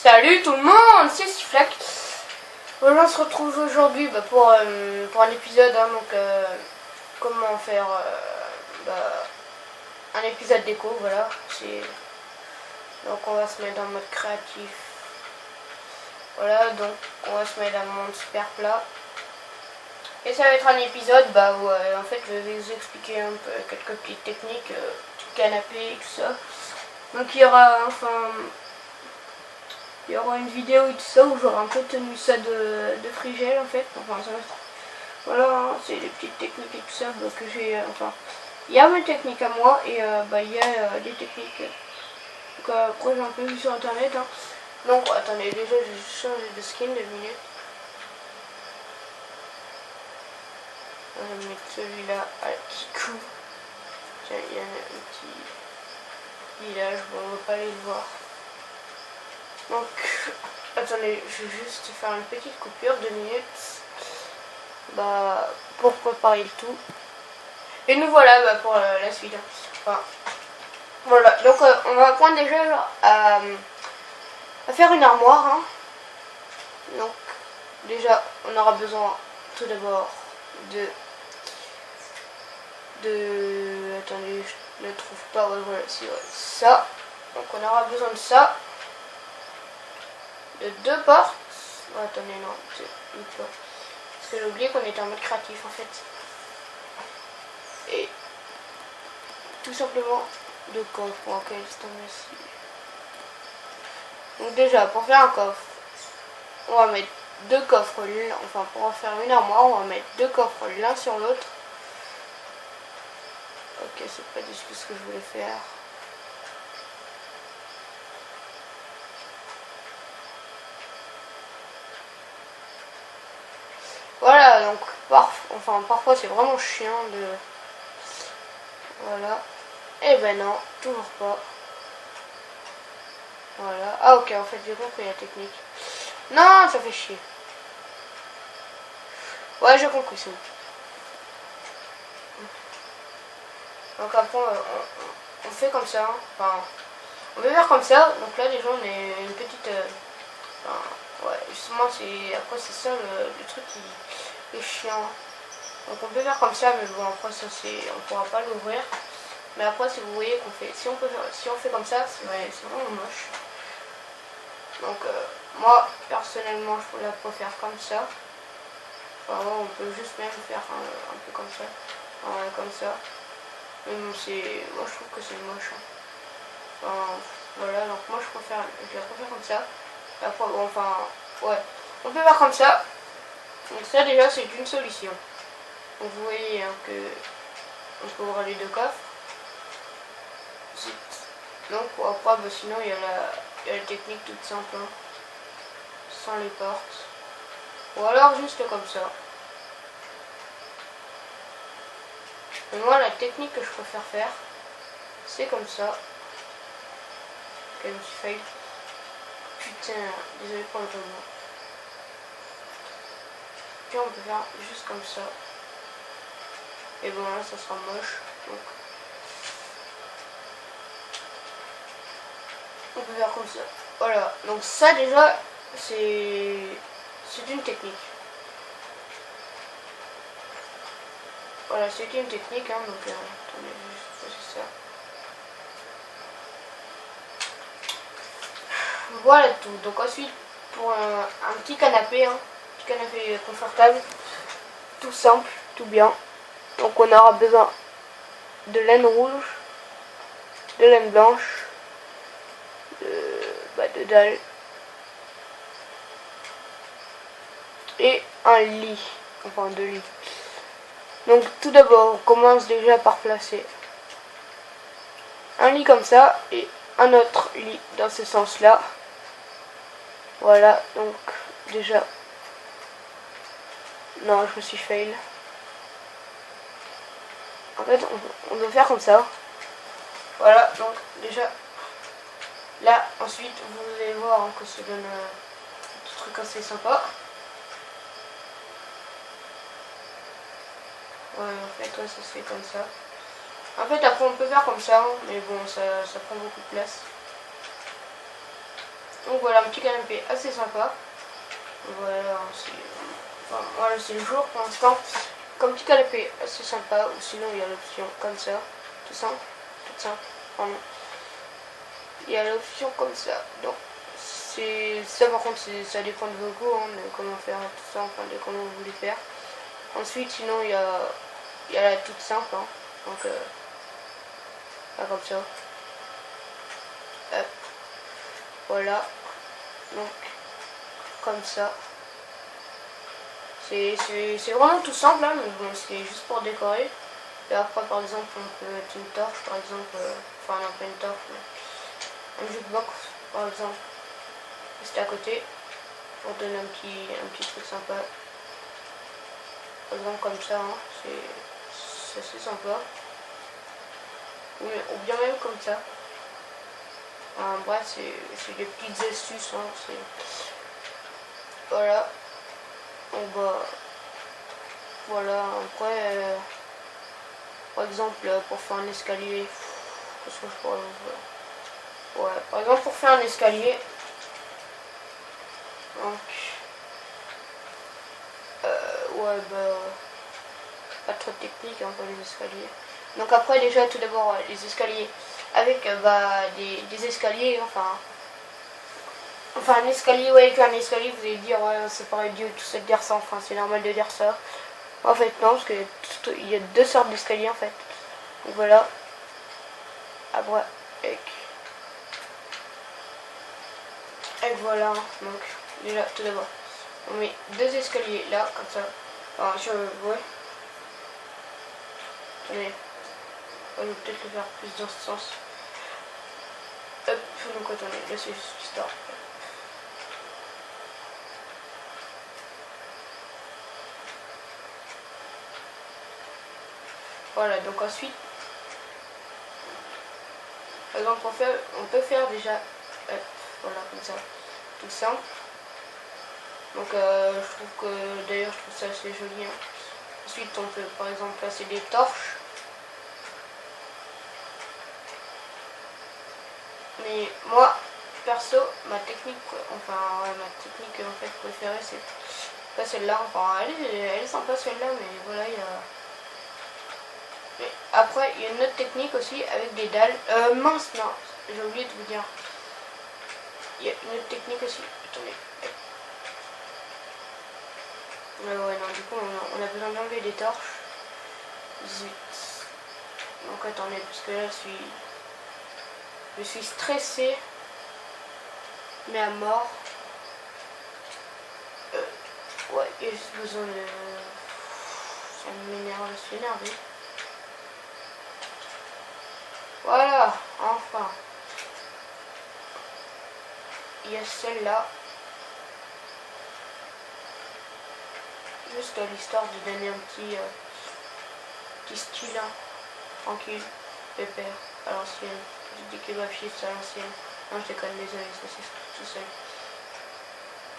Salut tout le monde, c'est Siflac. On se retrouve aujourd'hui pour un épisode, comment faire un épisode déco, voilà. Donc on va se mettre dans le mode créatif. Voilà, donc on va se mettre dans le monde super plat. Et ça va être un épisode où en fait je vais vous expliquer un peu quelques petites techniques, du canapé et tout ça. Donc il y aura une vidéo et tout ça où j'aurai un peu tenu ça de frigel en fait. Voilà, c'est les petites techniques et tout ça que j'ai. Il y a mes techniques à moi et il y a des techniques que après j'ai un peu vu sur internet. Donc attendez, déjà j'ai changé de skin 2 minutes. Je vais mettre celui-là à qui couvre. Tiens, il y a un petit village, bon on va pas aller le voir. Donc, attendez, je vais juste faire une petite coupure, 2 minutes, pour préparer le tout. Et nous voilà pour la suite. Voilà, donc on va apprendre déjà à faire une armoire. Donc, déjà, on aura besoin tout d'abord attendez, je ne trouve pas, voilà, c'est ça. Donc, on aura besoin de ça. De 2 portes. Oh, attendez, non, c'est une porte. Parce que j'ai oublié qu'on était en mode créatif en fait. Et tout simplement 2 coffres. Ok, c'est ici. Donc déjà, pour faire un coffre, on va mettre 2 coffres, pour faire une armoire, on va mettre 2 coffres l'un sur l'autre. Ok, c'est pas du tout ce que je voulais faire. Voilà, donc parfois c'est vraiment chiant de... Voilà. Et ben non, toujours pas. Voilà. Ah ok, en fait j'ai compris la technique. Non, ça fait chier. Ouais, j'ai compris ça. Donc après on fait comme ça. On peut faire comme ça. Donc là déjà on est une petite... ouais, justement c'est ça le truc qui est chiant. Donc on peut faire comme ça, mais bon après ça on pourra pas l'ouvrir. Mais après si vous voyez qu'on fait, si on fait comme ça, c'est vraiment moche. Donc moi personnellement je la préfère comme ça. On peut juste même faire un peu comme ça. Comme ça. Mais bon, moi je trouve que c'est moche. Voilà, donc moi je la préfère comme ça. Après, ouais. On peut faire comme ça. Donc ça déjà c'est une solution. Donc vous voyez que on peut ouvrir les 2 coffres. Donc après sinon il y a la technique toute simple, sans les portes. Ou alors juste comme ça. Et moi la technique que je préfère faire, c'est comme ça. Ok, je me suis failli. Putain, désolé pour le tonneau. Puis on peut faire juste comme ça. Et bon là ça sera moche. Donc on peut faire comme ça. Voilà. Donc ça déjà c'est une technique. Voilà, c'est une technique donc attendez, je vais juste poser ça. Voilà tout. Donc ensuite pour un petit canapé, petit canapé confortable, tout simple, tout bien. Donc on aura besoin de laine rouge, de laine blanche, de dalle et un lit, 2 lits. Donc tout d'abord on commence déjà par placer un lit comme ça et un autre lit dans ce sens là. Voilà, donc déjà non, je me suis fail. En fait on doit faire comme ça. Voilà, donc déjà là ensuite vous allez voir que ça donne un petit truc assez sympa. Ouais, en fait ça se fait comme ça. En fait après on peut faire comme ça, mais bon ça prend beaucoup de place. Donc voilà, un petit canapé assez sympa. Voilà, c'est le jour pour l'instant. Comme petit canapé assez sympa, ou sinon il y a l'option comme ça, tout simple, pardon. Il y a l'option comme ça, donc c'est ça par contre ça dépend de vos goûts, hein, de comment faire tout ça, enfin de comment vous voulez faire. Ensuite sinon il y a la toute simple, hein, donc là, comme ça. Hop. Voilà, donc comme ça. C'est vraiment tout simple, hein, mais bon, c'est juste pour décorer. Et après, par exemple, on peut mettre une torche, par exemple, enfin, non, pas une torche, mais un jukebox, par exemple, juste à côté, pour donner un petit truc sympa. Par exemple, comme ça, hein, c'est assez sympa. Ou bien même comme ça. Enfin, bref, c'est des petites astuces, hein, voilà. Donc, bah, voilà, après, par exemple, pour faire un escalier, qu'est-ce que je pourrais vous faire? Ouais, par exemple, pour faire un escalier, donc, ouais, bah, pas trop technique, hein, pour les escaliers. Donc après, déjà, tout d'abord, les escaliers, avec, bah, des escaliers, enfin, un escalier, ouais, avec un escalier, vous allez dire, ouais, c'est pas idiot, tout ça de dire ça, enfin, c'est normal de dire ça. En fait, non, parce qu'il y a deux sortes d'escaliers, en fait. Donc voilà. Après, et voilà, donc, déjà, tout d'abord, on met deux escaliers là, comme ça. Alors, ouais. Attendez, je vais peut-être le faire plus dans ce sens. Hop, donc attendez, là c'est juste start. Voilà, donc ensuite, par exemple, on peut faire déjà, voilà, comme ça, tout simple. Donc je trouve que, d'ailleurs, je trouve ça assez joli, hein. Ensuite, on peut par exemple placer des torches. Mais moi, perso, ma technique en fait préférée, c'est pas celle-là. Enfin, elle est sympa celle-là, mais voilà, il y a. Mais après, il y a une autre technique aussi avec des dalles. Mince, non, j'ai oublié de vous dire. Il y a une autre technique aussi. Attendez. Ouais, non, du coup, on a besoin d'enlever des torches. Zut. Donc attendez, parce que là, je suis stressé, mais à mort. Ouais, il y a juste besoin de. Ça m'énerve, je suis énervé. Voilà, enfin. Il y a celle-là. Juste l'histoire de donner un petit style, hein, tranquille, pépère, à l'ancienne. Je dis que ma fille c'est à l'ancienne. Non, je déconne, désolé, ça c'est tout seul.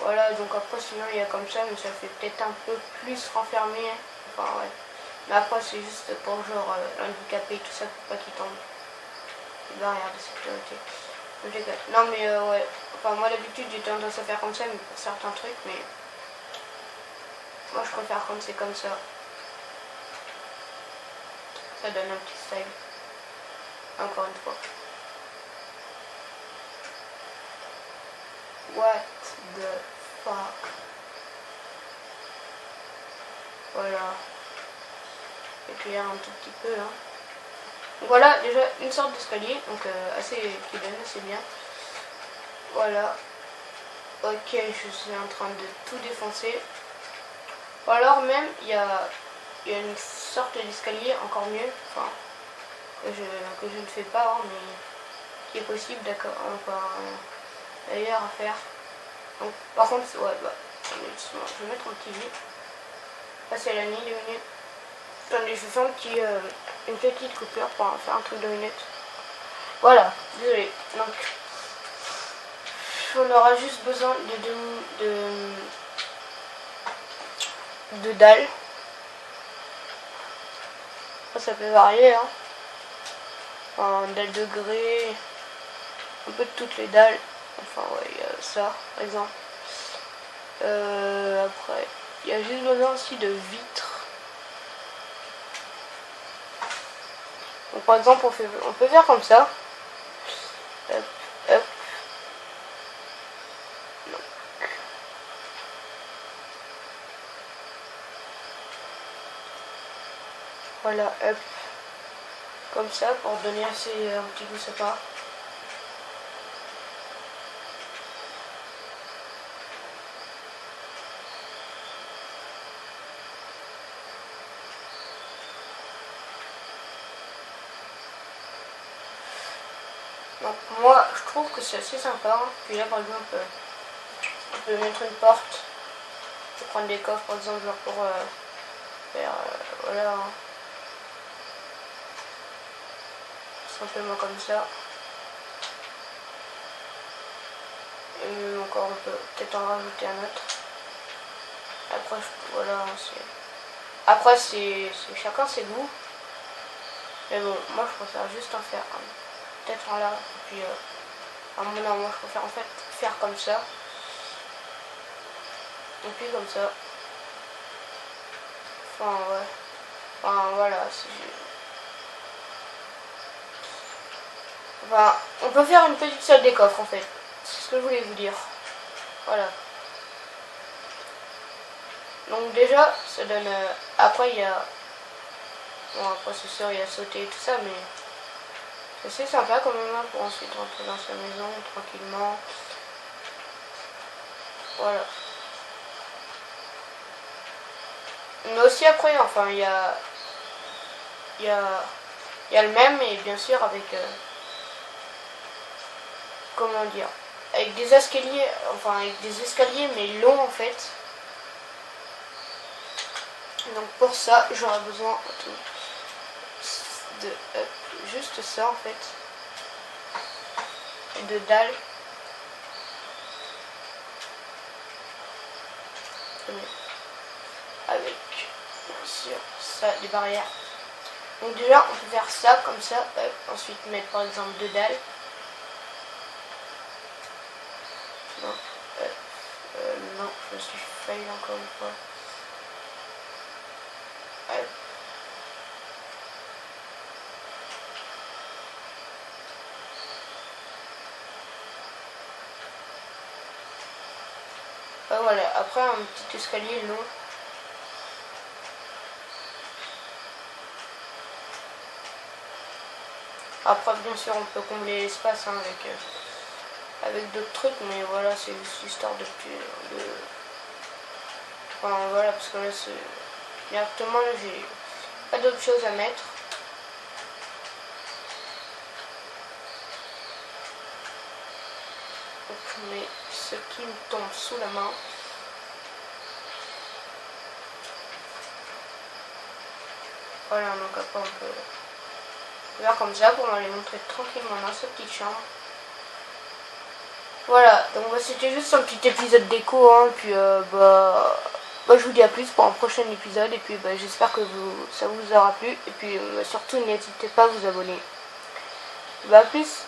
Voilà, donc après sinon il y a comme ça, mais ça fait peut-être un peu plus renfermé. Enfin ouais. Mais après c'est juste pour genre l'handicapé et tout ça pour pas qu'il tombe. Les barrières de sécurité. Non mais ouais. Enfin moi d'habitude j'ai tendance à faire comme ça, mais pour certains trucs, mais moi je préfère quand c'est comme ça. Ça donne un petit style. Encore une fois. What the fuck. Voilà. Éclaire un tout petit peu là. Donc voilà, déjà une sorte d'escalier, donc qui donne assez bien. Voilà. Ok, je suis en train de tout défoncer. Ou alors même, il y a une sorte d'escalier encore mieux, enfin, que je ne fais pas, hein, mais qui est possible, d'accord, enfin, d'ailleurs à faire. Donc, par contre, ouais, bah, je vais mettre un petit vide. Passer à la ligne 2 minutes. Attendez, je vais faire une petite coupure pour faire un truc de minutes. Voilà, désolé. Donc, on aura juste besoin de dalles. Ça peut varier, hein. Enfin, dalle de grès, un peu de toutes les dalles. Enfin ouais, il y a ça par exemple. Après, il y a juste besoin aussi de vitres. Donc par exemple, on peut faire comme ça. Hop, hop. Non. Voilà, hop. Comme ça, pour donner assez un petit goût sympa. Donc moi je trouve que c'est assez sympa. Puis là par exemple on peut mettre une porte. On peut prendre des coffres par exemple genre pour faire voilà. Simplement comme ça. Et même encore on peut peut-être en rajouter un autre. Après voilà c'est. Après c'est chacun ses goûts. Mais bon moi je préfère juste en faire un. Peut-être en là, et puis non, moi je préfère en fait faire comme ça, et puis comme ça, enfin ouais, enfin voilà, enfin on peut faire une petite salle des coffres en fait, c'est ce que je voulais vous dire, voilà. Donc déjà ça donne, après il y a, bon après c'est sûr il y a sauter et tout ça, mais c'est sympa quand même hein, pour ensuite rentrer dans sa maison tranquillement. Voilà. Mais aussi après, enfin, il y a le même, et bien sûr avec, comment dire, avec des escaliers, enfin avec des escaliers mais longs en fait. Donc pour ça, j'aurais besoin de juste ça en fait, et de dalles. Avec bien sûr ça, des barrières. Donc déjà on peut faire ça comme ça, ensuite mettre par exemple deux dalles. Non, non, je me suis failli encore une fois. Voilà, après un petit escalier long. Après bien sûr on peut combler l'espace hein, avec d'autres trucs, mais voilà c'est juste histoire de enfin voilà, parce que là c'est directement là j'ai pas d'autre chose à mettre. Donc je mets ce qui me tombe sous la main. Voilà, donc après on peut faire comme ça pour aller montrer tranquillement dans sa petite chambre. Voilà, donc c'était juste un petit épisode déco, hein, puis je vous dis à plus pour un prochain épisode, et puis j'espère que ça vous aura plu, et puis surtout n'hésitez pas à vous abonner. À plus.